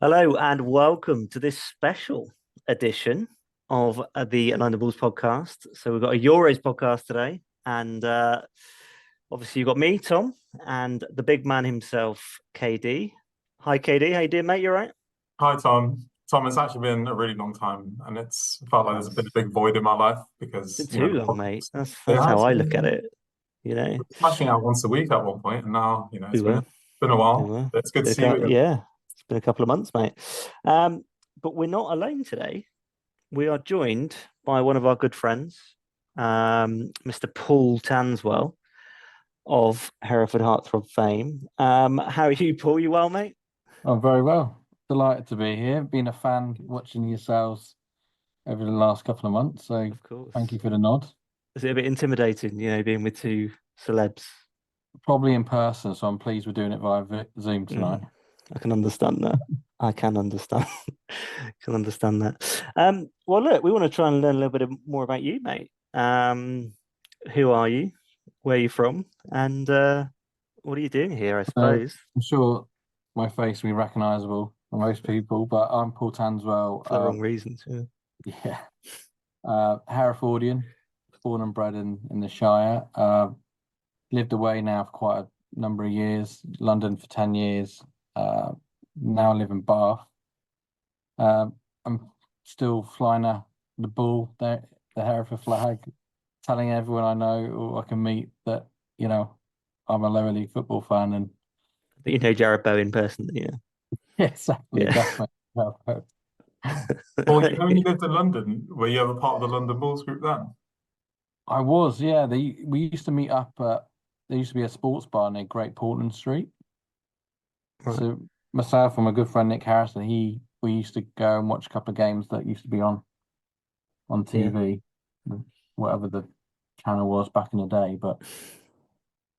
Hello and welcome to this special edition of the London Bulls podcast. So we've got a Euros podcast today, and obviously you've got me, Tom, and the big man himself, KD. Hi, KD. How you doing, mate? You all right? Hi, Tom. Tom, it's actually been a really long time, and it's felt like there's been a big void in my life It's been because too the long, mate. podcast, it That's how has I look at been it. You know, smashing out once a week at one point, and now we it's been were, been a we while. were. But it's good to Been a see you again. yeah, it's been a couple of months, mate. Um, but we're not alone today. We are joined by one of our good friends, Mr. Paul Tanswell of Hereford Heartthrob fame. How are you, Paul? You well, mate? I'm very well. Delighted to be here. Been a fan watching yourselves over the last couple of months. So Of course. thank you for the nod. Is it a bit intimidating, being with two celebs? Probably in person, so I'm pleased we're doing it via Zoom tonight. I can understand that. I can understand. Can understand that. Well, look, we want to try and learn a little bit more about you, mate. Who are you? Where are you from? And what are you doing here, I suppose? I'm sure my face will be recognisable for most people, but I'm Paul Tanswell. For the wrong reasons. Yeah. Yeah. Herefordian, born and bred in the Shire. Lived away now for quite a number of years. London for 10 years. Now I live in Bath. I'm still flying the bull, the Hereford flag, telling everyone I know or I can meet that, I'm a lower league football fan. And But you know Jared Bowen personally, yeah. yeah, exactly, Yeah. definitely. Well, when you lived in London, were you ever part of the London Bulls group then? I was, yeah. We used to meet up at, there used to be a sports bar near Great Portland Street. Right. So myself and my good friend Nick Harrison, we used to go and watch a couple of games that used to be on Yeah. TV, whatever the channel was back in the day. But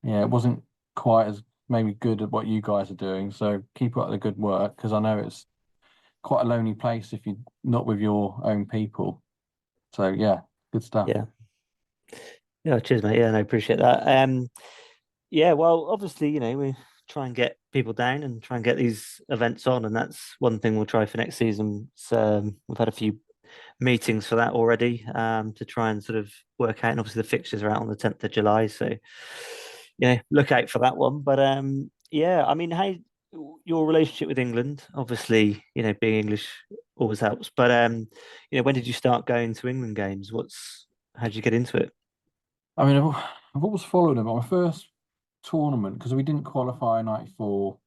yeah, it wasn't quite as maybe good at what you guys are doing. So keep up the good work, because I know it's quite a lonely place if you're not with your own people. So yeah, good stuff. Yeah. Yeah, cheers, mate. Yeah, no, I appreciate that. Yeah, well, obviously, we try and get people down and try and get these events on, and that's one thing we'll try for next season. So we've had a few meetings for that already, to try and sort of work out, and obviously the fixtures are out on the 10th of July, so look out for that one. But yeah, I mean, how your relationship with England, obviously, being English always helps. But when did you start going to England games? How did you get into it? I mean, I've always followed them. My first tournament, because we didn't qualify in '94,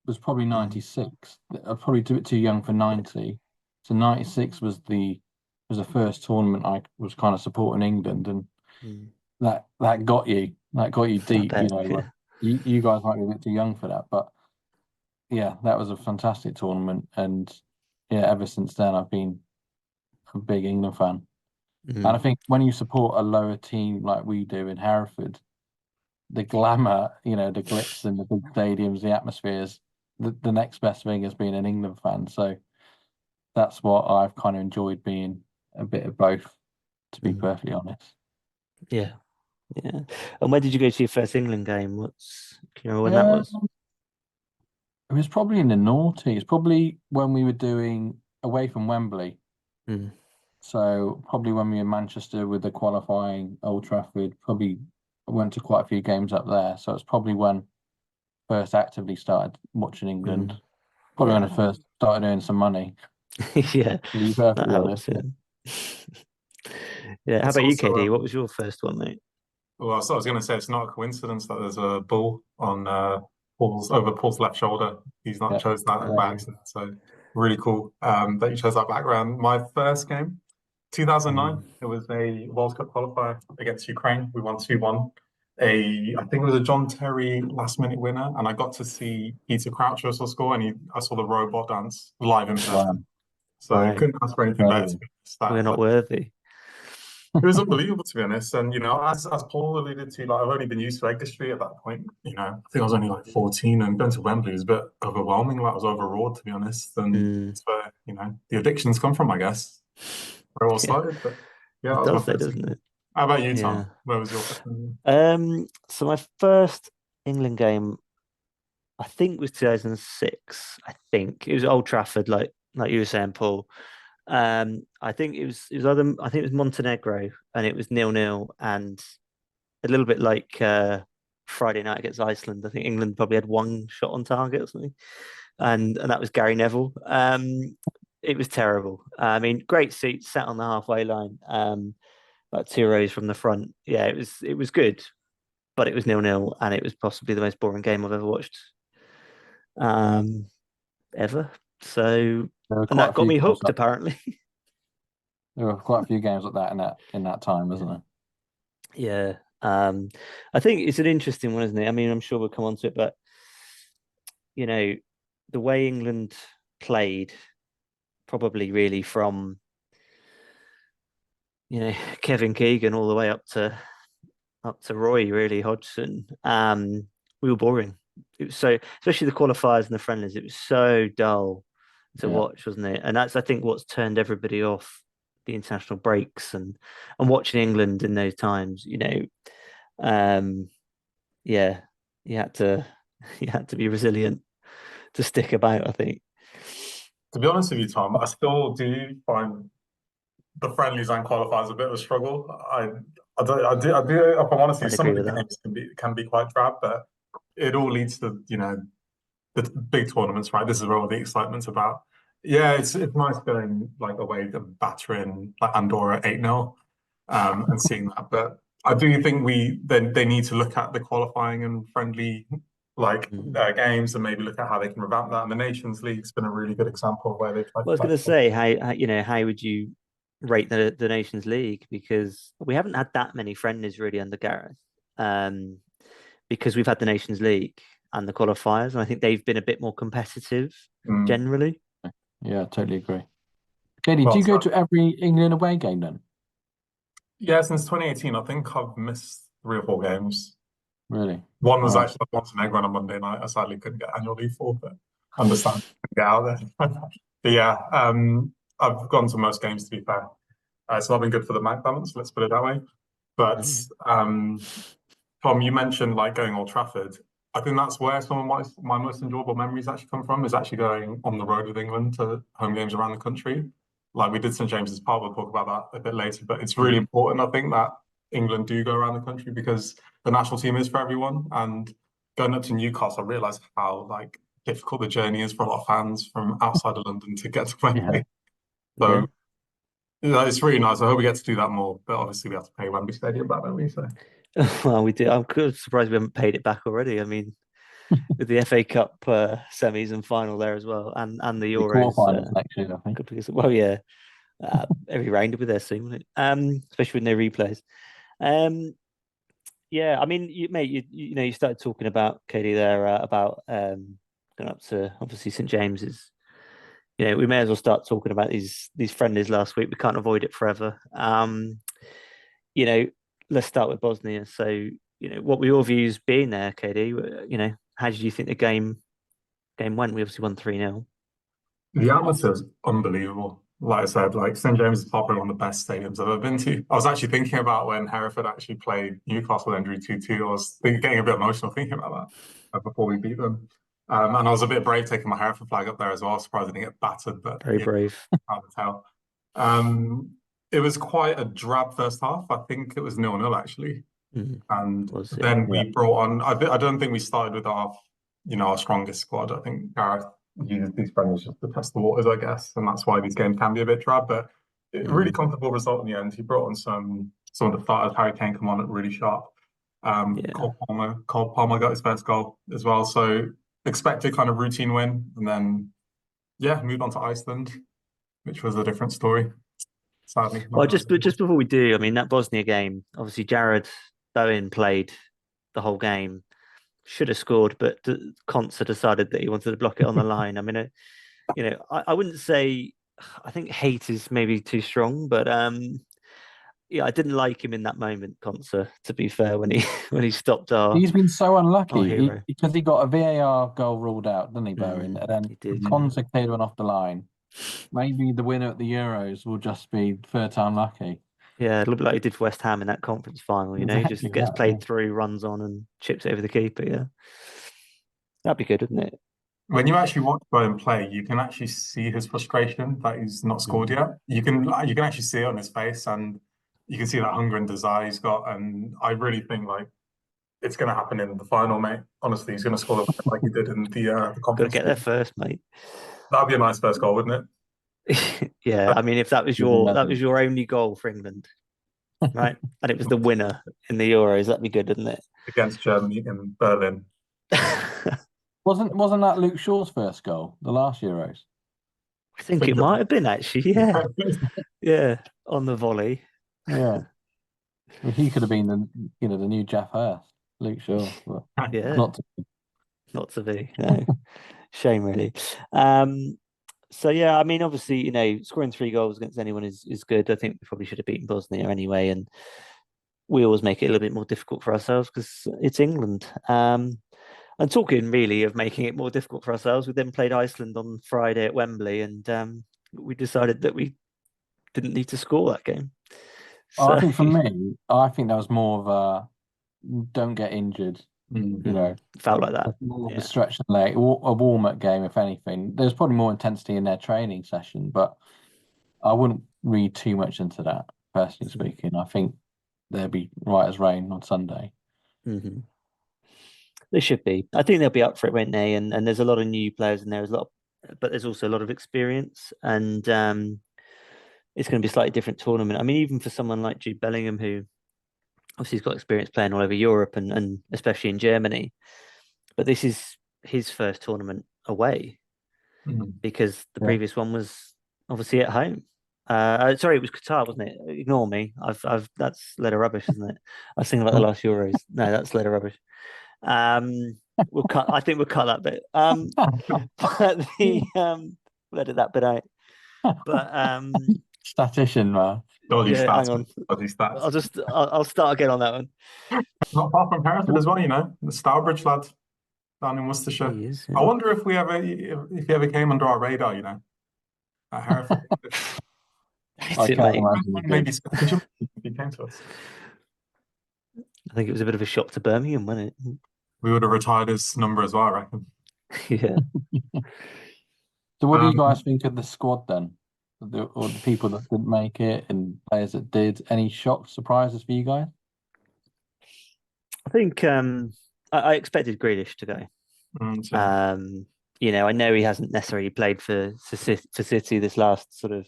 was probably '96. I'm probably a bit too young for '90. So '96 was the first tournament I was kind of supporting England, and Mm. that got you I deep. bet, yeah. You guys might be a bit too young for that, but yeah, that was a fantastic tournament, and yeah, ever since then I've been a big England fan. And I Mm. think when you support a lower team like we do in Hereford, the glamour, the glitz in the big stadiums, the atmospheres, the next best thing is being an England fan. So that's what I've kind of enjoyed, being a bit of both, to be Mm. perfectly honest. Yeah, yeah. And when did you go to your first England game? Do you know when that Um, was? it was probably in the noughties, probably when we were doing away from Wembley. Mm. So probably when we were in Manchester with the qualifying Old Trafford, probably went to quite a few games up there. So it's probably when first actively started watching England. Mm. Probably when Yeah, I first started earning some money, yeah, to be that perfectly helps. honest. Yeah, yeah. How It's about you, also KD? What was your first one, mate? well, so I was going to say it's not a coincidence that there's a bull on Paul's left shoulder. He's not Yeah, chose that by exactly. accident, so really cool that you chose that background. My first game, 2009. Mm. It was a World Cup qualifier against Ukraine. We won 2-1. I think it was a John Terry last minute winner, and I got to see Peter Crouch also score, and I saw the robot dance live in Wow, person. So Wow, couldn't ask for anything better. To incredible. be honest. we're not That worthy. it was unbelievable, to be honest. And as Paul alluded to, like I've only been used to Edgar Street at that point. I think I was only like 14, and going to Wembley was a bit overwhelming. Like I was overawed, to be honest. And Mm. it's where the addictions come from, I guess. Where it all Yeah, started. But yeah, that it was my does, though, first doesn't game. it? How about you, Yeah. Tom? Where was your first game? So my first England game, I think it was 2006. I think it was Old Trafford, like you were saying, Paul. I think it was either I think it was Montenegro, and it was 0-0, and a little bit like Friday night against Iceland. I think England probably had one shot on target or something, and that was Gary Neville. It was terrible. I mean, great seats, sat on the halfway line, like 2 rows from the front. Yeah, it was good, but it was 0-0, and it was possibly the most boring game I've ever watched, um, ever. So, There were and quite that a got few me games hooked, apparently. there were quite a few games like that in that time, wasn't there? Yeah. I think it's an interesting one, isn't it? I mean, I'm sure we'll come on to it, but you know, the way England played, probably really from Kevin Keegan all the way up to Roy, really Hodgson. We were boring. It was so, especially the qualifiers and the friendlies. It was so dull to Yeah. watch, wasn't it? And that's, I think, what's turned everybody off the international breaks and watching England in those times. Um, yeah, you had to you had to be resilient to stick about, I think. To be honest with you, Tom, I still do find the friendlies and qualifiers a bit of a struggle. I do. If I'm honest with you, I'd some agree of the with that. games can be quite drab, but it all leads to the big tournaments, right? This is where all the excitement's about. Yeah, it's nice going like away and battering like Andorra 8-0, and seeing that. But I do think they need to look at the qualifying and friendly Mm. games and maybe look at how they can revamp that. And the Nations League's been a really good example of where they've tried Well, I to was going to say, how would you rate the Nations League? Because we haven't had that many friendlies really under Gareth, um, because we've had the Nations League and the qualifiers, and I think they've been a bit more competitive Mm. generally. Yeah, totally agree. Katie, do Well, you go to every England away game then? yeah, since 2018, I think I've missed 3 or 4 games. Really? One was Wow. actually Montenegro on a Monday night. I sadly couldn't get annual leave for, but understand couldn't get out there. But yeah, I've gone to most games to be fair. It's not been good for the bank balance, let's put it that way. But Mm. Tom, you mentioned like going Old Trafford. I think that's where some of my most enjoyable memories actually come from, is actually going on the road with England to home games around the country. Like we did St James's Park, we'll talk about that a bit later. But it's really Mm. important, I think, that England do go around the country because the national team is for everyone. And going up to Newcastle, I realised how like difficult the journey is for a lot of fans from outside of London to get to Yeah. Wembley. Yeah. So yeah, it's really nice. I hope we get to do that more. But obviously we have to pay Wembley Stadium back, don't we? So Well, we do. I'm kind of surprised we haven't paid it back already. I mean, with the FA Cup semis and final there as well, and the The Euros. quarterfinals next year, I think. Well, yeah, every round will be there soon, won't it? Especially with no replays. Um, yeah, I mean, mate, you started talking about Katie there, about going up to obviously St James's. We may as well start talking about these friendlies last week. We can't avoid it forever. You know, let's start with Bosnia. So, what were your views being there, Katie? How did you think the game went? We obviously won 3-0. the atmosphere is unbelievable. Like I said, like St James's Park, probably one of the best stadiums I've ever been to. I was actually thinking about when Hereford actually played Newcastle and drew 2-2. I was getting a bit emotional thinking about that before we beat them. And I was a bit brave taking my Hereford flag up there as well. Surprised I didn't get battered, but Very yeah, brave. hard to tell. Um, it was quite a drab first half. I think it was 0-0 actually. And Was yeah. then Yeah. we brought on, I don't think we started with our strongest squad. I think Gareth used these friendlies just to test the waters, I guess. And that's why these games can be a bit drab, but a really comfortable result in the end. He brought on some of the starters. Harry Kane come on at really sharp. Yeah. Cole Palmer got his first goal as well. So expected kind of routine win. And then, yeah, moved on to Iceland, which was a different story. Sadly, Well, not just before we do, I mean, that Bosnia game, obviously Jared Bowen played the whole game, should have scored, but Conser decided that he wanted to block it on the line. I mean, I wouldn't say, I think hate is maybe too strong, but yeah, I didn't like him in that moment, Conser, to be fair, when he when he stopped our He's been so unlucky hero. because he got a VAR goal ruled out, didn't he, Bowen? And then He did. Konsa cleared one off the line. Maybe the winner at the Euros will just be third time lucky. Yeah, a little bit like he did for West Ham in that conference final. He Exactly just gets that, played yeah. through, runs on, and chips it over the keeper. Yeah. That'd be good, wouldn't it? When you actually watch Bowen play, you can actually see his frustration that he's not scored Mm. yet. You can actually see it on his face, and you can see that hunger and desire he's got. And I really think like it's going to happen in the final, mate. Honestly, he's going to score the winner like he did in the Got to Conference get there League. first, mate. That'd be a nice first goal, wouldn't Yeah, I mean, if that was Wouldn't your only goal for England, right? And it was the winner in the Euros, that'd be good, wouldn't it? against Germany in Berlin? I wasn't that Luke Shaw's first goal, the last Euros? think it might have been actually, yeah. Yeah, on the volley. Yeah. Well, he could have been the new Jeff Hurst, Luke Shaw, but Yeah, not to be. not to be. No. Shame really. So yeah, I mean, obviously, scoring 3 goals against anyone is good. I think we probably should have beaten Bosnia anyway, and we always make it a little bit more difficult for ourselves because it's England. And talking really of making it more difficult for ourselves, we then played Iceland on Friday at Wembley, and we decided that we didn't need to score that game. I So think for me, I think that was more of a don't get injured, felt like that. more of a Yeah. stretch the leg, a warm-up game, if anything. There's probably more intensity in their training session, but I wouldn't read too much into that, personally speaking. I think they'll be right as rain on Sunday. Mm-hmm. They should be. I think they'll be up for it, won't they? And there's a lot of new players in there. But there's also a lot of experience, and it's going to be a slightly different tournament. I mean, even for someone like Jude Bellingham, who obviously has got experience playing all over Europe and especially in Germany, but this is his first tournament away because the previous one was obviously at home. Sorry, it was Qatar, wasn't it? Ignore me. That's a load of rubbish, isn't it? I was thinking about the last Euros. No, that's a load of rubbish. We'll cut. I think we'll cut that bit. But we'll edit that bit out. But Statistician, man. Dodgy yeah, stats, hang on. dodgy stats. I'll start again on that one. Not far from Hereford as well, the Stourbridge lad down in Worcestershire. He is, I yeah. wonder if he ever came under our radar, at Hereford. I It, can't mate. imagine he Maybe did. could you imagine if he came to us? I think it was a bit of a shock to Birmingham, wasn't We would have retired his number as well, I reckon. it? Yeah. So what do you guys think of the squad then? Or the people that didn't make it and players that did? Any shock surprises for you guys? I think I expected Grealish to go. I know he hasn't necessarily played for City this last sort of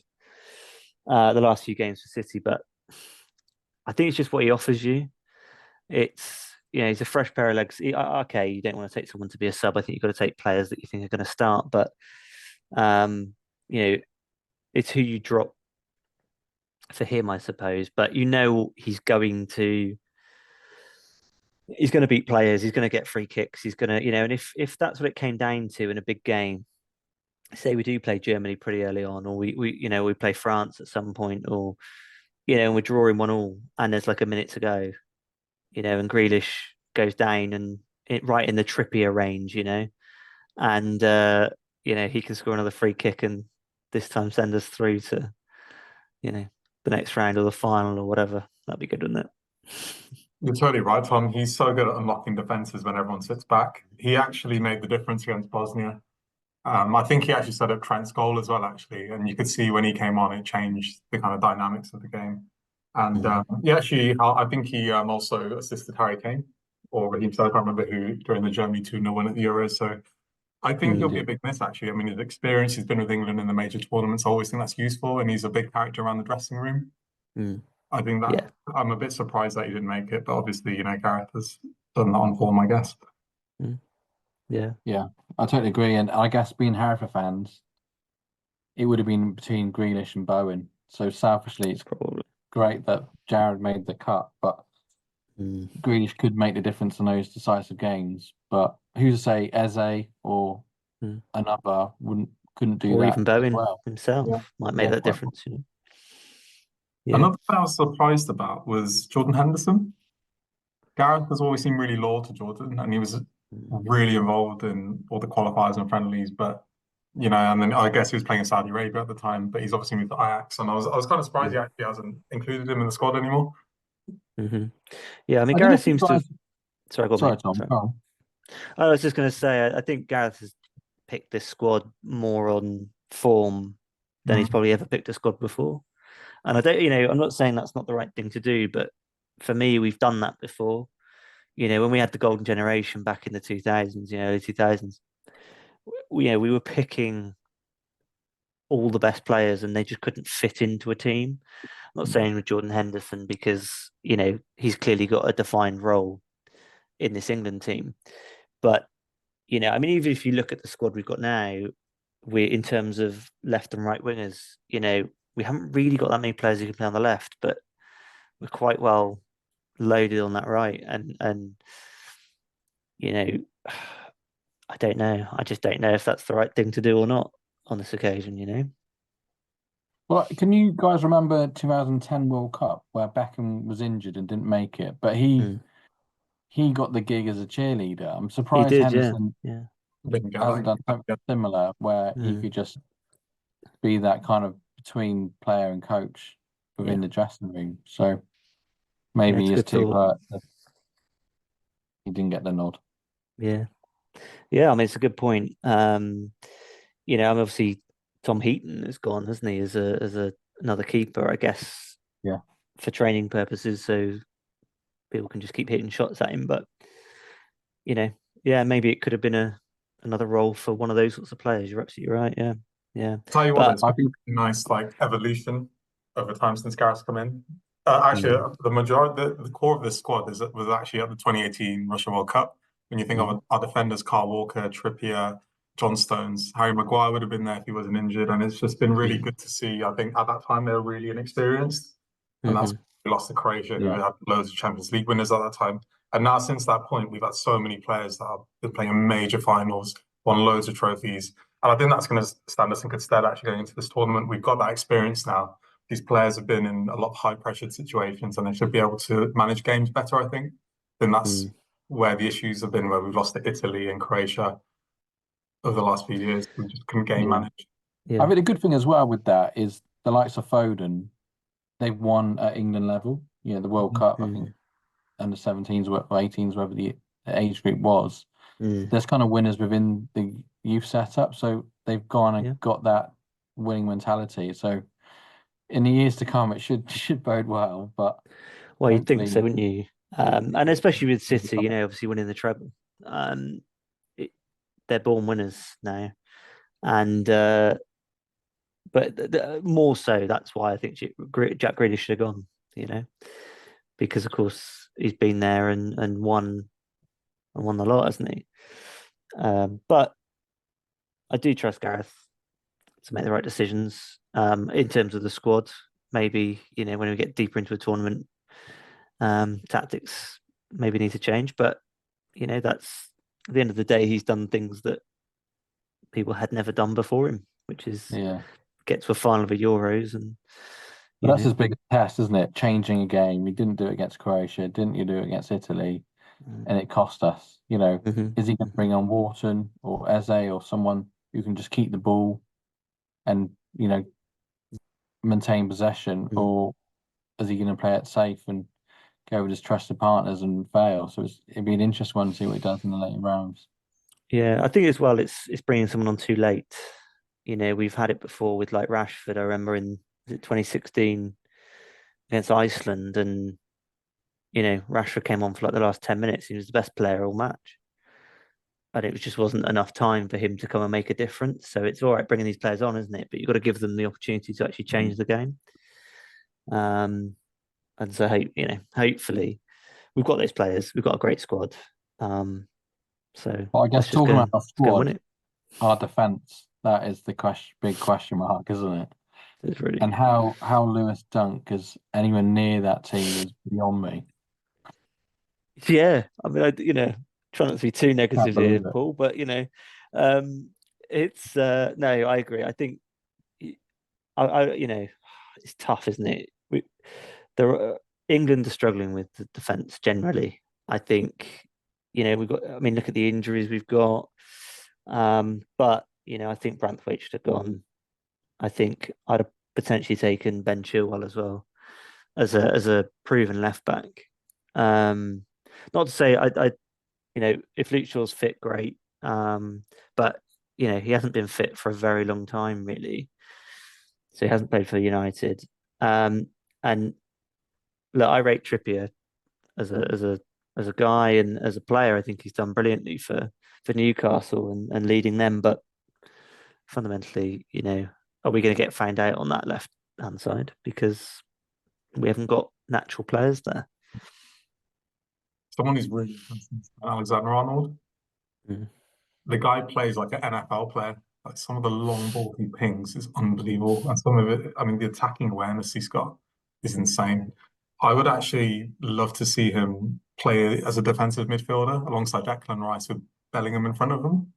the last few games for City, but I think it's just what he offers you. It's he's a fresh pair of legs. Okay, you don't want to take someone to be a sub. I think you've got to take players that you think are going to start, but it's who you drop for him, I suppose. But he's going to beat players. He's going to get free kicks. He's going to, and if that's what it came down to in a big game, say we do play Germany pretty early on, or we play France at some point, or and we're drawing 1-1, and there's like a minute to go, and Grealish goes down and right in the Trippier range, and he can score another free kick and this time send us through to, the next round or the final or whatever. That'd be good, wouldn't it? You're totally right, Tom. He's so good at unlocking defenses when everyone sits back. He actually made the difference against Bosnia. I think he actually set up Trent's goal as well, actually, and you could see when he came on, it changed the kind of dynamics of the game. And I think he also assisted Harry Kane or Raheem Sterling, I can't remember who, during the Germany 2-0 win at the Euros. So I think he'll be a big miss, actually. I mean, his experience, he's been with England in the major tournaments. I always think that's useful, and he's a big character around the dressing room. I think that I'm a bit surprised that he didn't make it, but obviously, Gareth has done that on form, I guess. Yeah. Yeah, I totally agree. And I guess being Hereford fans, it would have been between Grealish and Bowen. So selfishly, it's Probably great that Jared made the cut, but Grealish could make the difference in those decisive games. But who's to say Eze or another couldn't do or that even Bowen well himself might make that difference. Yeah. Another thing I was surprised about was Jordan Henderson. Gareth has always seemed really loyal to Jordan, and he was really involved in all the qualifiers and friendlies. But and then I guess he was playing in Saudi Arabia at the time. But he's obviously moved to Ajax, and I was kind of surprised he actually hasn't included him in the squad anymore. Yeah, I mean, Gareth seems to. Sorry, go on, Sorry, mate. Tom. Sorry. Go on. I was just going to say, I think Gareth has picked this squad more on form than he's Mm. probably ever picked a squad before. And I don't, I'm not saying that's not the right thing to do, but for me, we've done that before. When we had the golden generation back in the 2000s, early 2000s, we were picking all the best players and they just couldn't fit into a team. I'm not saying with Jordan Henderson because, he's clearly got a defined role in this England team. But, I mean, even if you look at the squad we've got now, we in terms of left and right wingers, we haven't really got that many players who can play on the left, but we're quite well loaded on that right. And you know, I don't know. I just don't know if that's the right thing to do or not on this occasion. Well, can you guys remember 2010 World Cup where Beckham was injured and didn't make it, but he Mm. he got the gig as a cheerleader. I'm He surprised did, yeah. Henderson Yeah. Didn't get hasn't done that. something similar where he Mm. could just be that kind of between player and coach within Yeah. the dressing room. So Yeah, maybe it's he a is good too thought. hurt that he didn't get the nod. Yeah. Yeah, I mean it's a good point. I'm obviously Tom Heaton has gone, hasn't he, as a another keeper, I guess, Yeah. for training purposes, so people can just keep hitting shots at him. But yeah, maybe it could have been another role for one of those sorts of players. You're absolutely right. Yeah, yeah. Tell you what, But it's I been think a nice like evolution over time since Gareth's come in. Actually, mm, the majority, the core of this squad was actually at the 2018 Russia World Cup. When you think mm, of our defenders, Carl Walker, Trippier, John Stones, Harry Maguire would have been there if he wasn't injured, and it's just been really mm, good to see. I think at that time they were really inexperienced, and that's hmm we lost to Croatia, who yeah. had loads of Champions League winners at that time. And now since that point, we've had so many players that have been playing in major finals, won loads of trophies. And I think that's going to stand us in good stead actually going into this tournament. We've got that experience now. These players have been in a lot of high pressured situations and they should be able to manage games better, I think. Then that's mm, where the issues have been, where we've lost to Italy and Croatia over the last few years. We just couldn't game yeah, manage. I yeah, think the good thing as well with that is the likes of Foden, they've won at England level. The World Cup, I think mm, under 17s or 18s, whatever the age group was. mm, There's kind of winners within the youth setup, so they've gone and yeah. got that winning mentality. So in the years to come, it should bode well. But Well, you'd think so, hopefully, wouldn't you? And especially with it'll City, become obviously winning the treble. Um, it, they're born winners now, and but more so, that's why I think Jack Grealish should have gone. You know, because of course he's been there and won the lot, hasn't he? But I do trust Gareth to make the right decisions in terms of the squad. Maybe when we get deeper into a tournament, tactics maybe need to change. But that's at the end of the day, he's done things that people had never done before him, which is yeah. get to a final of a Euros and But you that's know, his biggest test, isn't it? Changing a game. He didn't do it against Croatia, didn't you do it against Italy? And it cost us. mm-hmm, Is he going to mm-hmm, bring on Wharton or Eze or someone who can just keep the ball and maintain possession, mm. or is he going to play it safe and go with his trusted partners and fail? So it'd be an interesting one to see what he does in the later rounds. Yeah, I think as well it's bringing someone on too late. We've had it before with like Rashford. I remember in 2016 against Iceland, and Rashford came on for like the last 10 minutes. He was the best player all match. And it just wasn't enough time for him to come and make a difference. So it's all right bringing these players on, isn't it? But you've got to give them the opportunity to actually change the game. Um, and so, hopefully we've got those players. We've got a great squad. So But I guess talking about our let's go and win squad, it. our defence, that is the big question mark, isn't it? It's really, And how Lewis Dunk is anywhere near that team is beyond me. yeah. I mean, try not to be too Can't negative here, believe it. Paul, but um, it's no, I agree. I think it's tough, isn't it? There are, England are struggling with the defence generally. I think we've got. I mean, look at the injuries we've got. But I think Branthwaite should have gone. I think I'd have potentially taken Ben Chilwell as well as a proven left back. Not to say I if Luke Shaw's fit, great. But he hasn't been fit for a very long time, really. So he hasn't played for United. And look, I rate Trippier as a guy and as a player. I think he's done brilliantly for Newcastle and leading them. But fundamentally, are we going to get found out on that left hand side because we haven't got natural players there? Someone who's really Alexander-Arnold. Mm. The guy plays like an NFL player. Like some of the long ball he pings is unbelievable. And some of it, I mean, the attacking awareness he's got is insane. I would actually love to see him play as a defensive midfielder alongside Declan Rice with Bellingham in front of him,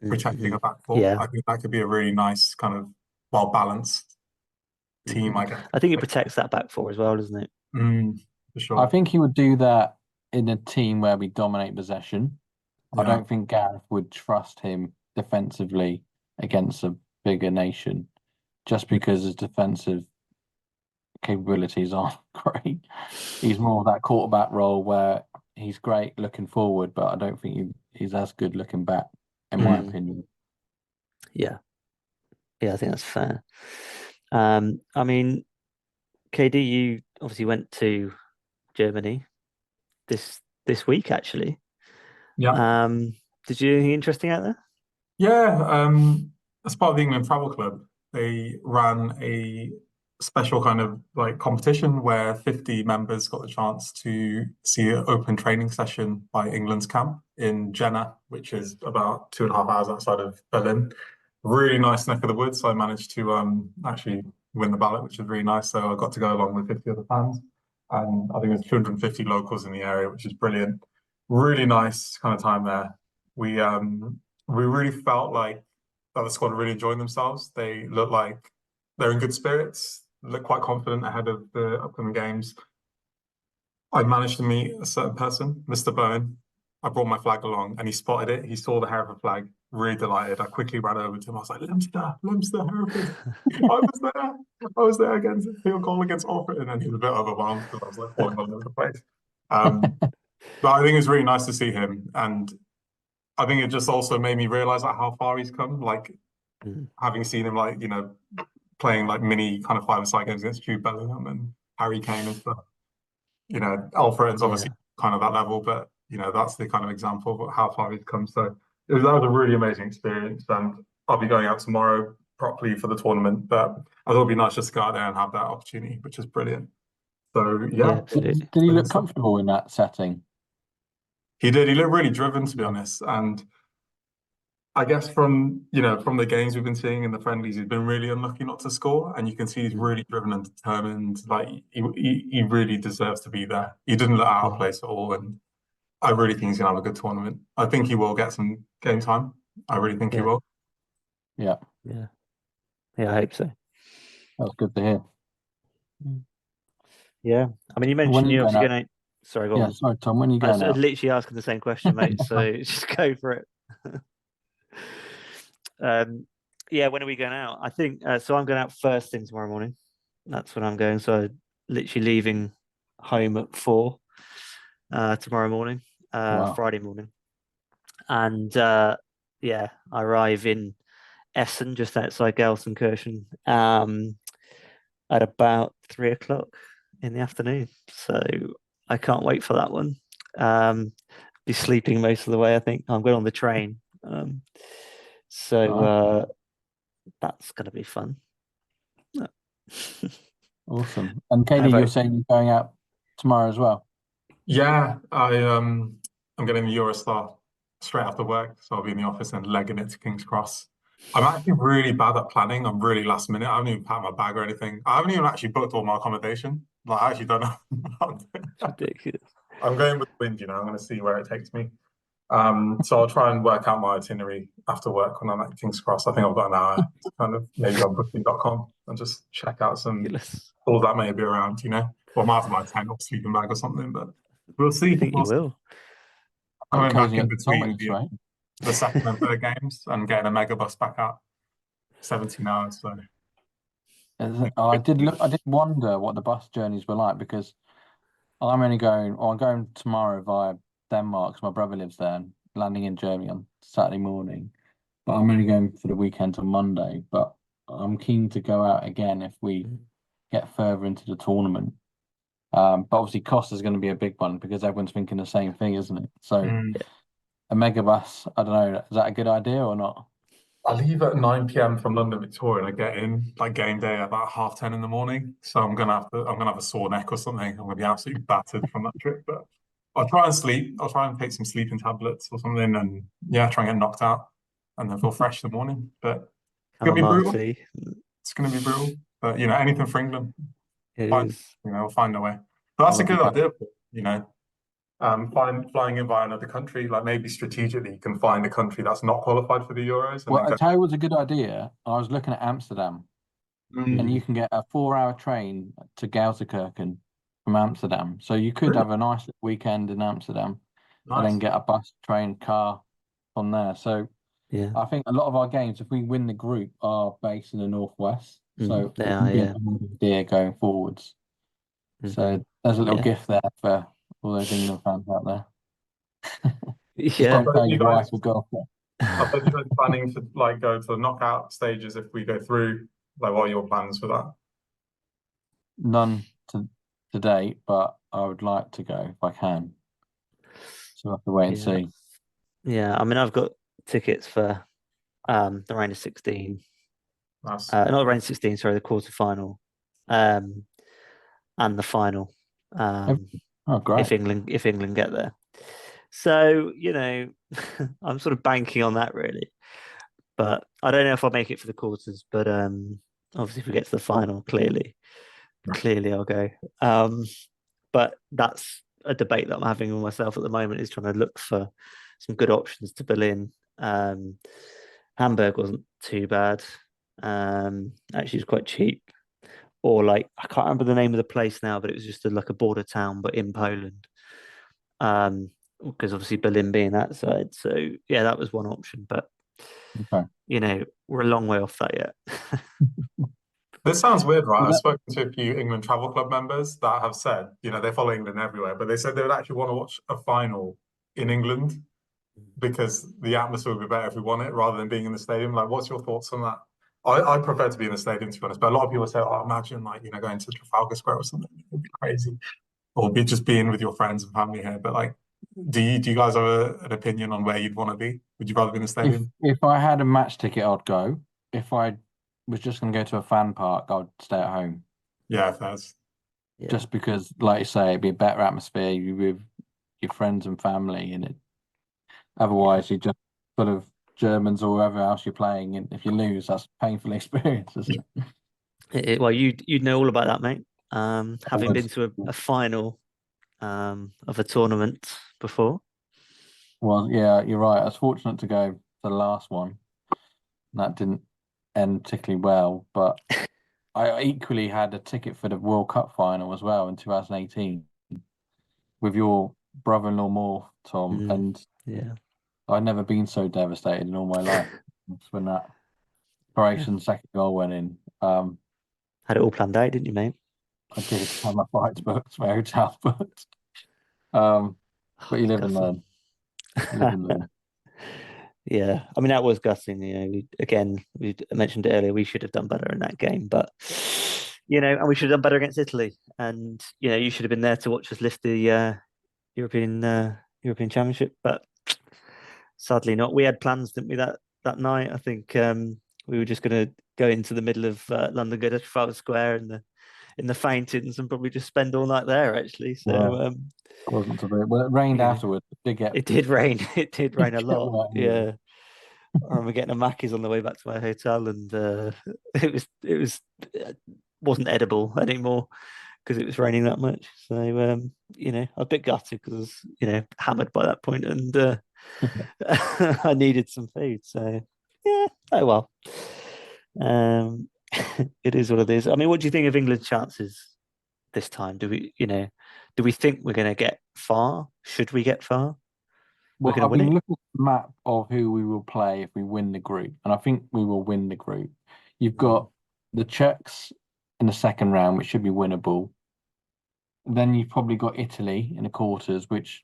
protecting a back four. Yeah. I think that could be a really nice kind of well-balanced team, I guess. I think it protects that back four as well, doesn't it? For sure. I think he would do that in a team where we dominate possession. I don't think Gareth would trust him defensively against a bigger nation just because his defensive capabilities aren't great. He's more of that quarterback role where he's great looking forward, but I don't think he's as good looking back, in my opinion. Yeah. Yeah, I think that's fair. I mean, KD, you obviously went to Germany this week, actually. Yeah. Did you do anything interesting out there? Yeah, as part of the England Travel Club, they ran a special kind of like competition where 50 members got the chance to see an open training session by England's camp in Jena, which is about 2.5 hours outside of Berlin. Really nice neck of the woods. I managed to actually win the ballot, which was really nice. So I got to go along with 50 other fans. And I think there's 250 locals in the area, which is brilliant. Really nice kind of time there. We really felt like that the squad really enjoying themselves. They look like they're in good spirits, look quite confident ahead of the upcoming games. I managed to meet a certain person, Mr. Byrne. I brought my flag along and he spotted it. He saw the Hereford flag, really delighted. I quickly ran over to him. I was like, Limster, Hereford. I was there against field goal against Alfred. And then he was a bit overwhelmed because I was like falling all over the place. But I think it was really nice to see him. And I think it just also made me realize like how far he's come. Like having seen him like, playing like mini kind of five-a-side games against Jude Bellingham and Harry Kane and stuff. Alfred's obviously kind of that level, but that's the kind of example of how far he's come. So that was a really amazing experience. And I'll be going out tomorrow properly for the tournament, but I thought it'd be nice just to go out there and have that opportunity, which is brilliant. So Yeah, absolutely. Did he look comfortable in that setting? He did. He looked really driven, to be honest. And I guess from the games we've been seeing in the friendlies, he's been really unlucky not to score. And you can see he's really driven and determined. Like he really deserves to be there. He didn't look out of place at all. And I really think he's gonna have a good tournament. I think he will get some game time. I really think he will. Yeah. Yeah. Yeah, I hope so. That's good to hear. Yeah. I mean, you mentioned you're obviously going out. Sorry, go on. Yeah, sorry, Tom. When are you I going was out? literally asking the same question, mate. So just go for it. Yeah, when are we going out? I think so. I'm going out first thing tomorrow morning. That's when I'm going. So literally leaving home at 4 tomorrow morning, Wow. Friday morning, and yeah, I arrive in Essen, just outside Gelsenkirchen, at about 3 o'clock in the afternoon. So I can't wait for that one. Be sleeping most of the way. I think I'm going on the train. So that's going to be fun. Awesome. And Katie, you're saying you're going out tomorrow as well? Yeah, I'm getting the Eurostar straight after work, so I'll be in the office and legging it to King's Cross. I'm actually really bad at planning. I'm really last minute. I haven't even packed my bag or anything. I haven't even actually booked all my accommodation. Like, I actually don't know. It's ridiculous. I'm going with the wind, I'm going to see where it takes me. So I'll try and work out my itinerary after work when I'm at King's Cross. I think I've got an hour to kind of maybe on booking.com and just check out some all that may be around, Or I might have my tent or sleeping bag or something, but we'll see. I think you will. Coming back in between the second and third games and getting a mega bus back out 17 hours. So I did wonder what the bus journeys were like because I'm going tomorrow via Denmark 'cause my brother lives there, and landing in Germany on Saturday morning. But I'm only going for the weekend on Monday. But I'm keen to go out again if we get further into the tournament. But obviously, cost is going to be a big one because everyone's thinking the same thing, isn't it? So a megabus, I don't know, is that a good idea or not? I leave at 9 p.m. from London, Victoria, and I get in like game day at about 10:30 in the morning. So I'm gonna have a sore neck or something. I'm gonna be absolutely battered from that trip. But I'll try and sleep. I'll try and take some sleeping tablets or something, and yeah, try and get knocked out, and then feel fresh in the morning. But it's gonna be brutal. Marty. It's gonna be brutal. But anything for England. It Fine, is. we'll find a way. But that's a Well, good idea. Flying in via another country, like maybe strategically, you can find a country that's not qualified for the Euros, and Well, then I tell you what's a good idea. I was looking at Amsterdam, and you can get a 4-hour train to Gelsenkirchen from Amsterdam. So you could have a nice weekend in Amsterdam and then get a bus, train, car from there. So Yeah. I think a lot of our games, if we win the group, are based in the northwest. So They it are, can be yeah. a good idea going forwards. So there's a little gift there for all those England fans out there. Just Yeah. don't tell you your wife guys, or girlfriend. I bet you guys are planning to like go to the knockout stages if we go through. Like, what are your plans for that? None to date, but I would like to go if I can. So we'll have to wait and see. Yeah, I mean, I've got tickets for the round of 16. Nice. Not the round of 16, sorry, the quarterfinal, and the final. Oh, great. If England get there. So, I'm sort of banking on that really. But I don't know if I'll make it for the quarters, but obviously if we get to the final, clearly I'll go. But that's a debate that I'm having with myself at the moment, is trying to look for some good options to Berlin. Hamburg wasn't too bad. Actually, it was quite cheap. Or like, I can't remember the name of the place now, but it was just like a border town, but in Poland. Because obviously Berlin being that side. So yeah, that was one option. But Okay. we're a long way off that yet. This sounds weird, right? I've spoken to a few England travel club members that have said, they follow England everywhere, but they said they would actually want to watch a final in England because the atmosphere would be better if we won it rather than being in the stadium. Like, what's your thoughts on that? I prefer to be in the stadium, to be honest, but a lot of people say, oh, imagine like, going to Trafalgar Square or something. It would be crazy. Or just being with your friends and family here. But like, do you guys have an opinion on where you'd want to be? Would you rather be in the stadium? If I had a match ticket, I'd go. If I was just going to go to a fan park, I'd stay at home. Yeah, that's just because, like you say, it'd be a better atmosphere. You with your friends and family, and it. Otherwise, you just sort of Germans or whoever else you're playing, and if you lose, that's a painful experience, isn't it? Well, you'd know all about that, mate. Having been to a final of a tournament before. Well, yeah, you're right. I was fortunate to go to the last one. That didn't end particularly well, but I equally had a ticket for the World Cup final as well in 2018 with your brother-in-law more, Tom, and yeah, I'd never been so devastated in all my life when that Croatian second goal went in. Had it all planned out, didn't you, mate? I did have my flights booked, my hotel booked. But you live and learn. Yeah, I mean that was gutting. We mentioned it earlier. We should have done better in that game, but and we should have done better against Italy. And you should have been there to watch us lift the European Championship, but sadly not. We had plans, didn't we? That night, I think we were just going to go into the middle of London, go to Trafalgar Square in the fountains, and probably just spend all night there. Actually, so. Wasn't to be. Well, it rained afterwards. It did rain. It did rain a lot. Yeah. I remember getting a Mackey's on the way back to my hotel, and it wasn't edible anymore because it was raining that much. So a bit gutted because I was hammered by that point, and I needed some food. So yeah, oh well. It is what it is. I mean, what do you think of England's chances this time? Do we think we're going to get far? Should we get far? Well, I've been looking at the map of who we will play if we win the group, and I think we will win the group. You've got the Czechs in the second round, which should be winnable. Then you've probably got Italy in the quarters, which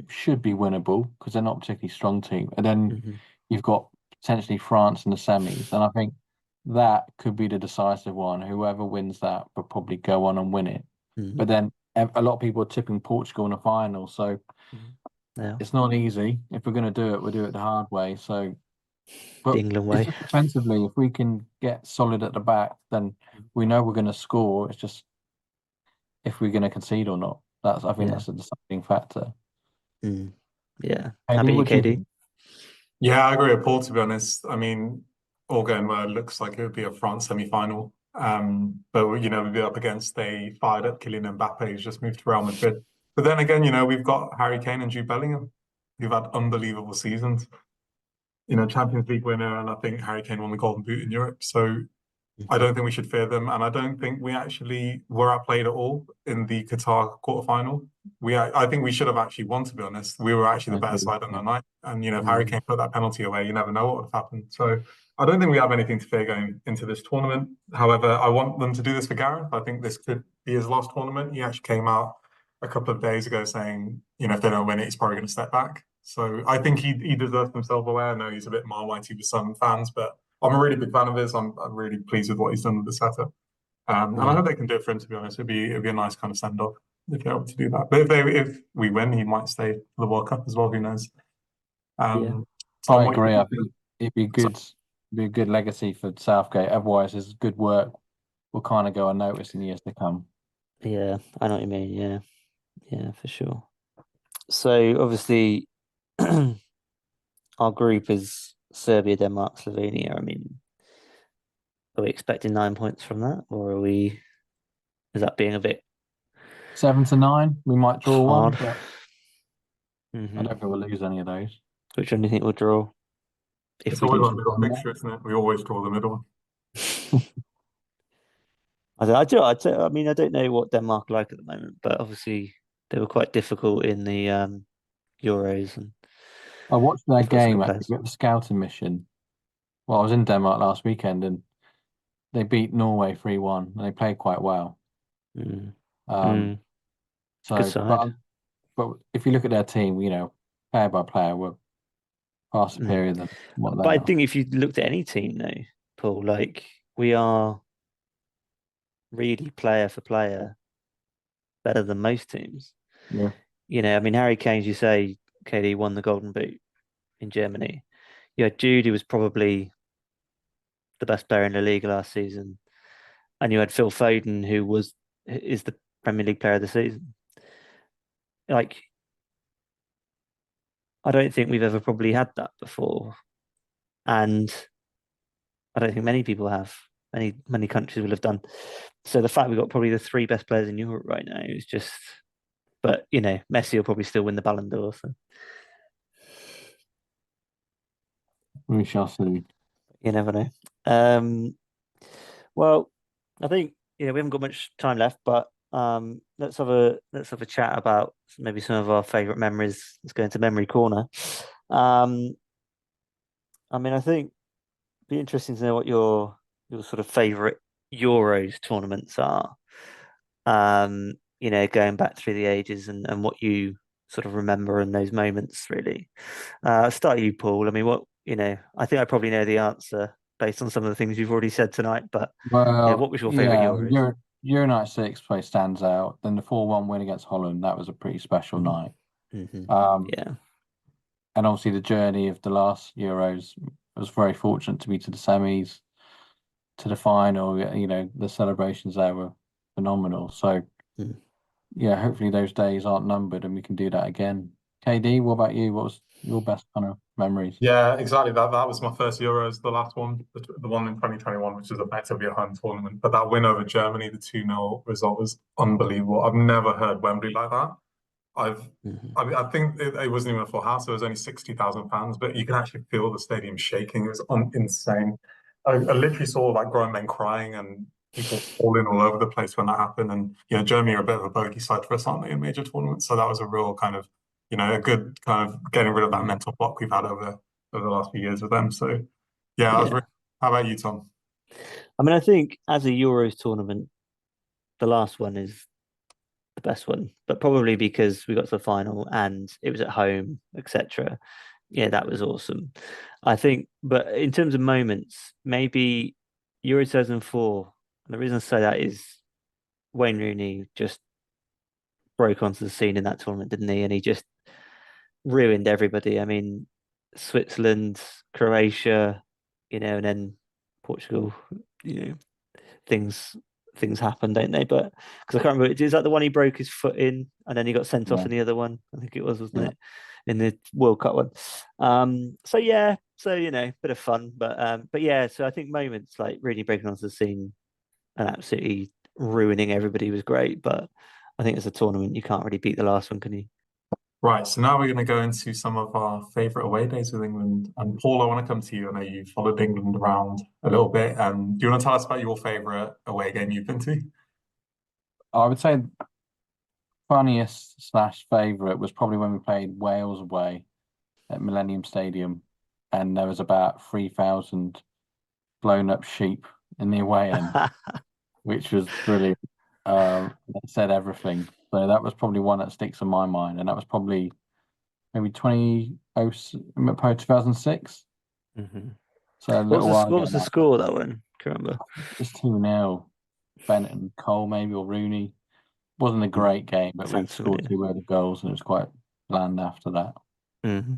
should be winnable because they're not a particularly strong team. And then Mm-hmm. you've got potentially France in the semis, and I think that could be the decisive one. Whoever wins that will probably go on and win it. Mm-hmm. But then a lot of people are tipping Portugal in the final, so Yeah, it's not easy. If we're going to do it, we'll do it the hard way. So, the but England it's way. just defensively, if we can get solid at the back, then we know we're going to score. It's just if we're going to concede or not. I think Yeah. that's a deciding factor. Mm. Yeah. How KD, about you, what do you KD? think? Yeah, I agree with Paul, to be honest. I mean, all going well, it looks like it would be a France semi-final. But we'd be up against a fired up Kylian Mbappe who's just moved to Real Madrid. But then again, we've got Harry Kane and Jude Bellingham who've had unbelievable seasons. Champions League winner, and I think Harry Kane won the Golden Boot in Europe. So I Mm-hmm. don't think we should fear them, and I don't think we actually were outplayed at all in the Qatar quarterfinal. I think we should have actually won, to be honest. We were actually I the better agree. side on the Yeah. night, and if Harry Mm. Kane put that penalty away, you never know what would have happened. So I don't think we have anything to fear going into this tournament. However, I want them to do this for Gareth. I think this could be his last tournament. He actually came out a couple of days ago saying, if they don't win it, he's probably going to step back. So I think he deserves himself away. I know he's a bit Marmite with some fans, but I'm a really big fan of his. I'm really pleased with what he's done with the setup. And I Yeah. hope they can do it for him, to be honest. It'd be a nice kind of send off if they're able to do that. But if we win, he might stay for the World Cup as well. Who knows? Yeah. Tom, I what you agree. I think? think it'd be a good legacy for Southgate. Otherwise, his good work will kind of go unnoticed in years to come. Yeah. I know what you mean. Yeah. Yeah, for sure. So obviously, our group is Serbia, Denmark, Slovenia. I mean, are we expecting 9 points from that, or is that being a bit 7 to 9, we might draw one, hard? but I Mm-hmm. don't think we'll lose any of those. Which one do you think we'll draw if It's we always do? a middle fixture, isn't it? We always draw the middle one. I mean, I don't know what Denmark are like at the moment, but obviously they were quite difficult in the Euros, and I watched their they've got some game good actually players. at the scouting mission. Well, I was in Denmark last weekend and they beat Norway 3-1 and they played quite well. Mm. Um, Mm. Good so, side. but if you look at their team, player by player, we're far Mm. superior than what they But I are. think if you looked at any team, though, Paul, like we are really player for player better than most teams. Yeah, I mean, Harry Kane, as you say, KD won the Golden Boot in Germany. Jude, who was probably the best player in the league last season, and you had Phil Foden, is the Premier League player of the season. Like, I don't think we've ever probably had that before, and I don't think many people have. Many countries will have done. So the fact we've got probably the three best players in Europe right now is just. But Messi will probably still win the Ballon d'Or. So we shall see. you never know. Um, well, I think we haven't got much time left, but let's have a chat about maybe some of our favourite memories. Let's go into memory corner. Um, I mean, I think it'd be interesting to know what your sort of favourite Euros tournaments are. Going back through the ages and what you sort of remember in those moments, really. I'll start you, Paul. I mean, I think I probably know the answer based on some of the things you've already said tonight, but what Well, was your favourite yeah, Euros? Euro 96 play stands out. Then the 4-1 win against Holland, that was a pretty special Mm-hmm. night. Mm-hmm. Um, Yeah. and obviously the journey of the last Euros, I was very fortunate to be to the semis, to the final. The celebrations there were phenomenal. So Mm. yeah, hopefully those days aren't numbered and we can do that again. KD, what about you? What was your best kind of memories? Yeah, exactly. That was my first Euros, the last one, the one in 2021, which was effectively a home tournament. But that win over Germany, the 2-0 result was unbelievable. I've never heard Wembley like that. I've, Mm-hmm. I mean, I think it wasn't even a full house. There was only 60,000 fans, but you can actually feel the stadium shaking. It was insane. I literally saw like grown men crying and people falling all over the place when that happened. And Germany are a bit of a bogey side for us, aren't they, in major tournaments? So that was a real kind of, a good kind of getting rid of that Mm-hmm. mental block we've had over the last few years with them. So yeah, I was really. Yeah. How about you, Tom? I mean, I think as a Euros tournament, the last one is the best one, but probably because we got to the final and it was at home, etc. Yeah, that was awesome. I think, but in terms of moments, maybe Euro 2004. And the reason I say that is Wayne Rooney just broke onto the scene in that tournament, didn't he? And he just ruined everybody. I mean, Switzerland, Croatia, and then Portugal, you know, things things happen, don't they? But because I can't remember, is that the one he broke his foot in and then he got sent off Yeah, in the other one? I think it was, wasn't yeah. it? In the World Cup one. So yeah, so bit of fun, but yeah, so I think moments like really breaking onto the scene and absolutely ruining everybody was great. But I think as a tournament, you can't really beat the last one, can you? Right, so now we're going to go into some of our favourite away days with England. And Paul, I want to come to you. I know you followed England around a little bit. Do you want to tell us about your favourite away game you've been to? I would say funniest slash favourite was probably when we played Wales away at Millennium Stadium, and there was about 3,000 blown up sheep in the away end, which was brilliant. That said everything. So that was probably one that sticks in my mind, and that was probably maybe 2006. hmm So a little while What ago was the now. score that one? Can you remember? It was 2-0. Bennett and Cole maybe, or Rooney. Wasn't a great game, but we Sounds scored familiar. 2 early goals, and it was quite bland after that. hmm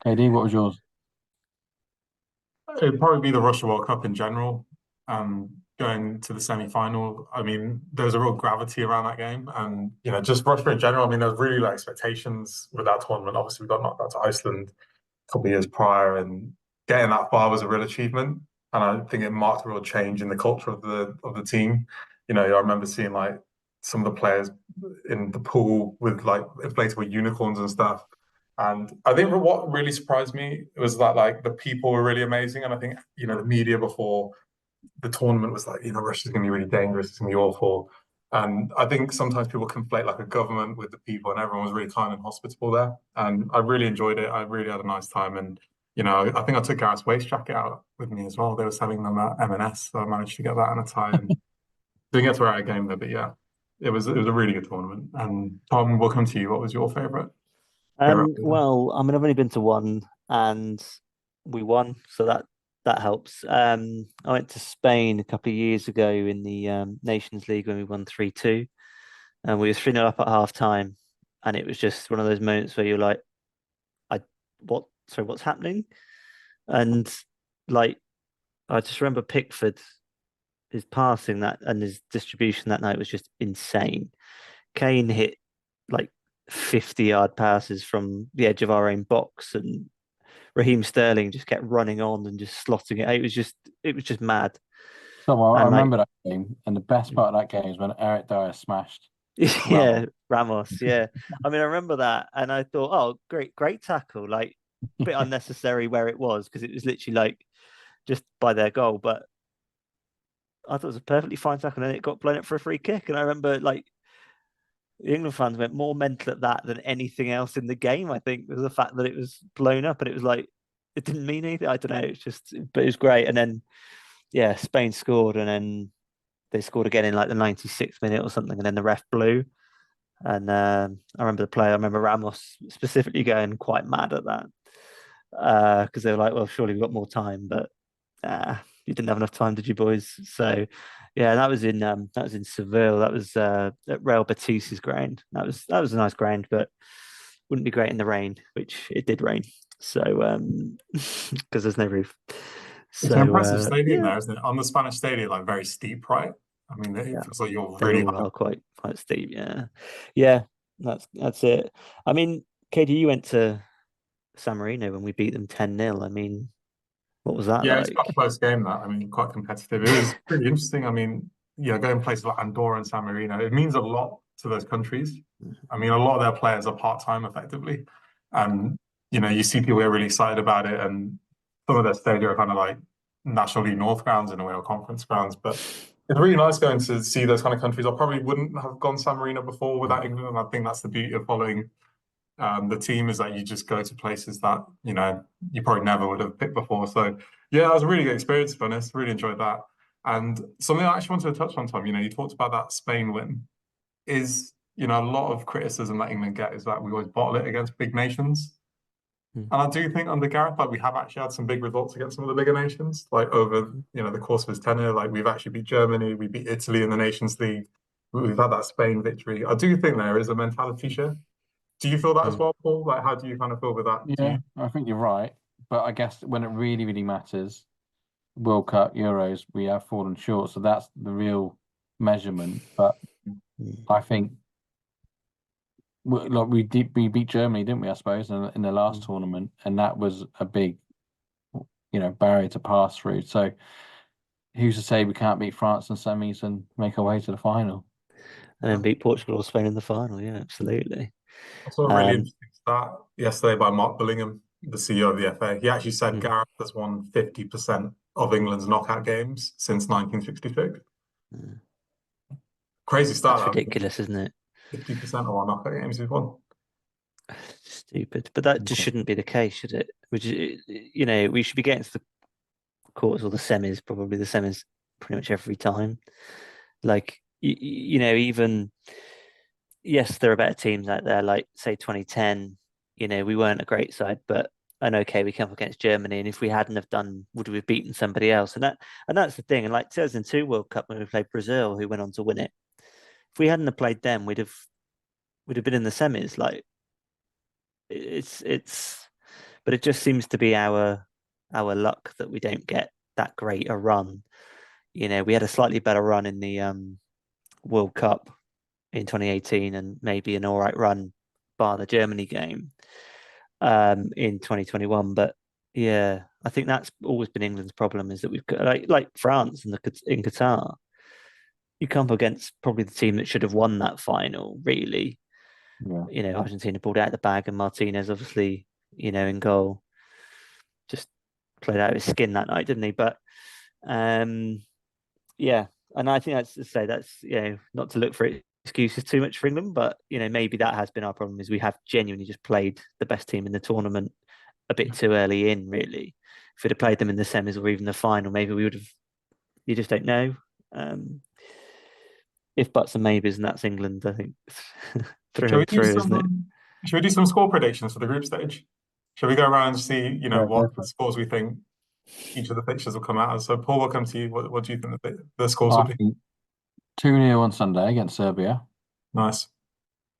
KD, what was yours? It'd probably be the Russia World Cup in general. Going to the semi-final, I mean, there was a real gravity around that game, and just Russia in general. I mean, there was really low expectations with that tournament. Obviously, we got knocked out to Iceland a couple of years prior, and getting that far was a real achievement. And I think it marked a real change in the culture of the team. I remember seeing like some of the players in the pool with like inflatable unicorns and stuff. And I think what really surprised me was that like the people were really amazing. And I think, the media before the tournament was like, Russia's going to be really dangerous. It's going to be awful. And I think sometimes people conflate like a government with the people, and everyone was really kind and hospitable there. And I really enjoyed it. I really had a nice time. And, I think I took Gareth's waist jacket out with me as well. They were selling them at M&S, so I managed to get that and a tie. And didn't get to wear out a game there, but yeah, it was a really good tournament. And Tom, we'll come to you. What was your favorite? Well, I mean, I've only been to one and we won, so that helps. I went to Spain a couple of years ago in the Nations League when we won 3-2, and we were 3-0 up at half time, and it was just one of those moments where you're like, I what sorry, what's happening? And like I just remember Pickford, his passing that and his distribution that night was just insane. Kane hit like 50-yard passes from the edge of our own box, and Raheem Sterling just kept running on and just slotting it. It was just mad. So I And like, remember that game, and the best part of that game is when Eric Dyer smashed yeah, Ramos. Ramos, yeah. I mean, I remember that, and I thought, oh, great tackle, like a bit unnecessary where it was because it was literally like just by their goal, but I thought it was a perfectly fine tackle, and then it got blown up for a free kick. And I remember like the England fans went more mental at that than anything else in the game. I think was the fact that it was blown up and it was like it didn't mean anything. I don't know. It's just, but it was great. And then yeah, Spain scored, and then they scored again in like the 96th minute or something, and then the ref blew. And I remember the player. I remember Ramos specifically going quite mad at that because they were like, "Well, surely we've got more time," but you didn't have enough time, did you, boys? So yeah, that was in Seville. That was at Real Betis's ground. That was a nice ground, but wouldn't be great in the rain, which it did rain. So because there's no roof. It's an So impressive stadium yeah, there, isn't it? On the Spanish stadium, like very steep, right? I mean, it yeah, feels like you're they really all high are up. quite steep. Yeah, yeah, that's it. I mean, Katie, you went to San Marino when we beat them 10-0. I mean, what was that Yeah, it's quite a like? close game, that. I mean, quite competitive. It was pretty interesting. I mean, going places like Andorra and San Marino, it means a lot to those countries. I mean, a lot of their players are part-time effectively. And, you see people get really excited about it. And some of their stadia are kind of like National League North grounds in a way, or conference grounds. But it's really nice going to see those kind of countries. I probably wouldn't have gone San Marino before without England. And I think that's the beauty of following the team, is that you just go to places that you probably never would have picked before. So yeah, that was a really good experience, to be honest. Really enjoyed that. And something I actually wanted to touch on, Tom, you talked about that Spain win. Is, a lot of criticism that England get is that we always bottle it against big nations. Mm. And I do think under Gareth, like we have actually had some big results against some of the bigger nations, like over, the course of his tenure. Like we've actually beat Germany, we beat Italy in the Nations League. We've had that Spain victory. I do think there is a mentality shift. Do you feel that as well, Paul? Like, how do you kind of feel with that? Yeah, I think you're right. But I guess when it really, really matters, World Cup, Euros, we have fallen short. So that's the real measurement. But I think we beat Germany, didn't we? I suppose in the last tournament, and that was a big, barrier to pass through. So who's to say we can't beat France in semis and make our way to the final? And then beat Portugal or Spain in the final. Yeah, absolutely. I saw a really interesting stat yesterday by Mark Billingham, the CEO of the FA. He actually said Gareth has won 50% of England's knockout games since 1966. Crazy stat. That's ridiculous, isn't it? 50% of our knockout games we've won. Stupid, but that just shouldn't be the case, should it? Which we should be getting to the quarters or the semis, probably the semis, pretty much every time. Like even yes, there are better teams out there. Like say 2010, we weren't a great side, but okay, we come up against Germany, and if we hadn't have done, would we have beaten somebody else? And that's the thing. And like 2002 World Cup when we played Brazil, who went on to win it. If we hadn't have played them, we'd have been in the semis. Like but it just seems to be our luck that we don't get that great a run. We had a slightly better run in the World Cup in 2018 and maybe an all right run bar the Germany game in 2021. But yeah, I think that's always been England's problem, is that we've got like France in Qatar. You come up against probably the team that should have won that final, really. Yeah. Argentina pulled out the bag, and Martinez obviously, in goal, just played out of his skin that night, didn't he? But yeah, and I think that's to say that's not to look for excuses too much for England, but maybe that has been our problem, is we have genuinely just played the best team in the tournament a bit too early in. Really, if we'd have played them in the semis or even the final, maybe we would have. You just don't know. If buts and maybes, and that's England, I think. through and through, isn't it? Should we do some score predictions for the group stage? Should we go around and see, what scores we think each of the fixtures will come out as? So, Paul, we'll come to you. What do you think the scores will be? 2-0 on Sunday against Serbia. Nice.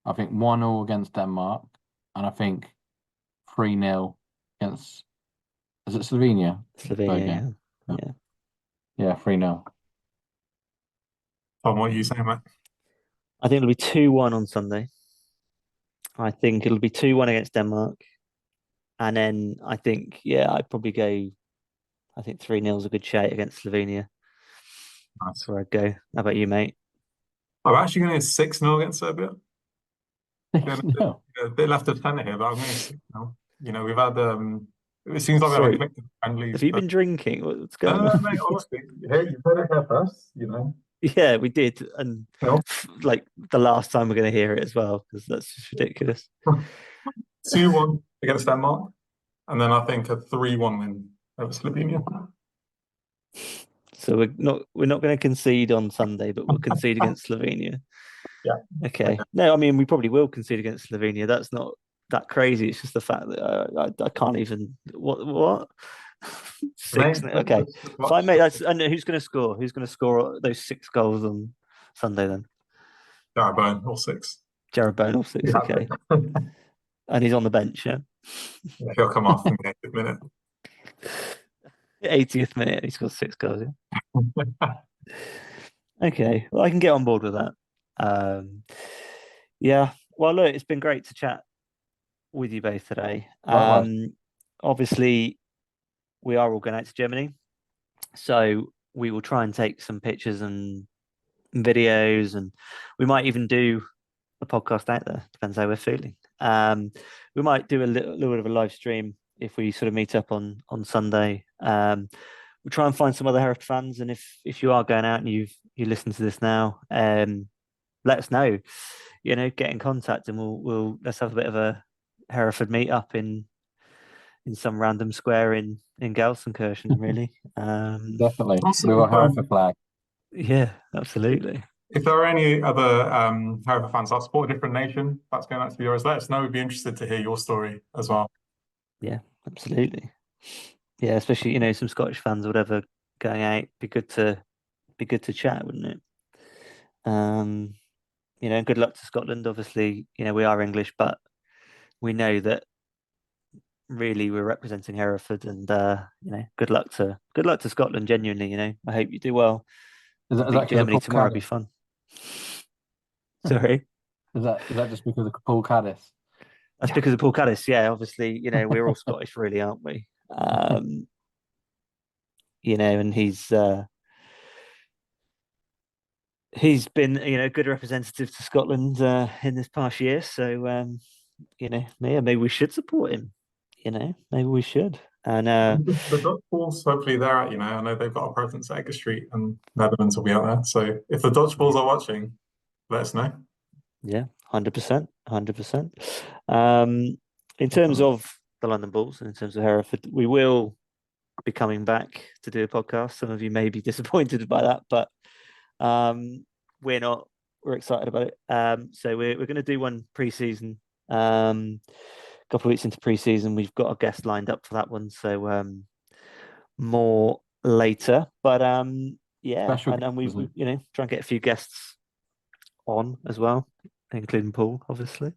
I think 1-0 against Denmark, and I think 3-0 against. Is it Slovenia? Slovenia. Yeah, 3-0. Tom, what are you saying, mate? I think it'll be 2-1 on Sunday. I think it'll be 2-1 against Denmark. And then I think, I'd probably go, I think 3-0 is a good shout against Slovenia. Nice. That's where I'd go. How about you, mate? I'm actually going to go 6-0 against Serbia. 6-0. A bit left of 10 here, but I'm going to 6-0. We've had, it seems like we have a collective friendly. Have you been drinking? What's going on? Mate, honestly, hey, you heard it here first, Yeah, we did. And like the last time we're going to hear it as well, because that's just ridiculous. 2-1 against Denmark. And then I think a 3-1 win over Slovenia. So we're not going to concede on Sunday, but we'll concede against Slovenia. Yeah. Okay. No, I mean, we probably will concede against Slovenia. That's not that crazy. It's just the fact that I can't even. What? 6. Okay. Fine, mate. And who's going to score? Who's going to score those 6 goals on Sunday then? Jarrod Bowen, all 6. Jarrod Bowen, all 6. Yeah. Okay. And he's on the bench, yeah? He'll come off in the 80th minute. 80th minute, he scores 6 goals, yeah? Okay, well, I can get on board with that. Yeah, well, look, it's been great to chat with you both today. Obviously, we are all going out to Germany, so we will try and take some pictures and videos, and we might even do a podcast out there. Depends how we're feeling. We might do a little bit of a live stream if we sort of meet up on Sunday. We'll try and find some other Hereford fans, and if you are going out and you listen to this now, let us know. Get in contact, and let's have a bit of a Hereford meet up in some random square in in Gelsenkirchen, really. Definitely. Also, We will have a flag. Yeah, absolutely. if there are any other Hereford fans that support a different nation that's going out to the Euros, let us know. We'd be interested to hear your story as well. Yeah, absolutely. Yeah, especially some Scottish fans or whatever going out. Be good to chat, wouldn't it? Good luck to Scotland. Obviously, we are English, but we know that really we're representing Hereford, and good luck to Scotland. Genuinely, I hope you do well. Is that Beat 'cause of Germany Paul tomorrow. It'll be Caddis? fun. Sorry. Is that just because of Paul Caddis? That's because of Paul Caddis. Yeah, obviously, we're all Scottish, really, aren't we? And he's been, a good representative to Scotland in this past year. So, maybe we should support him. Maybe we should. And the Dutch Bulls, hopefully they're at, I know they've got a presence at Edgar Street and Netherlands will be out there. So if the Dutch Bulls are watching, let us know. Yeah, 100%, 100%. In terms of the London Bulls, and in terms of Hereford, we will be coming back to do a podcast. Some of you may be disappointed by that, but we're not. We're excited about it. So we're going to do one pre-season. A couple of weeks into pre-season, we've got a guest lined up for that one. So more later. But yeah, Special and we guest, try and get a few guests on as well, including Paul, obviously.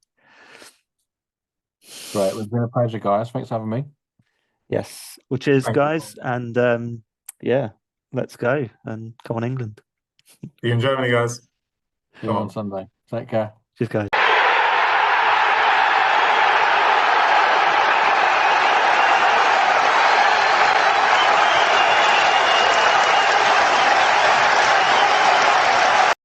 Great. It's been a pleasure, guys. Thanks for having me. Yes. Well, cheers, Thank you. guys. And yeah, let's go and come on, England. See you in Germany, guys. See you on Sunday. Take care. Cheers, guys.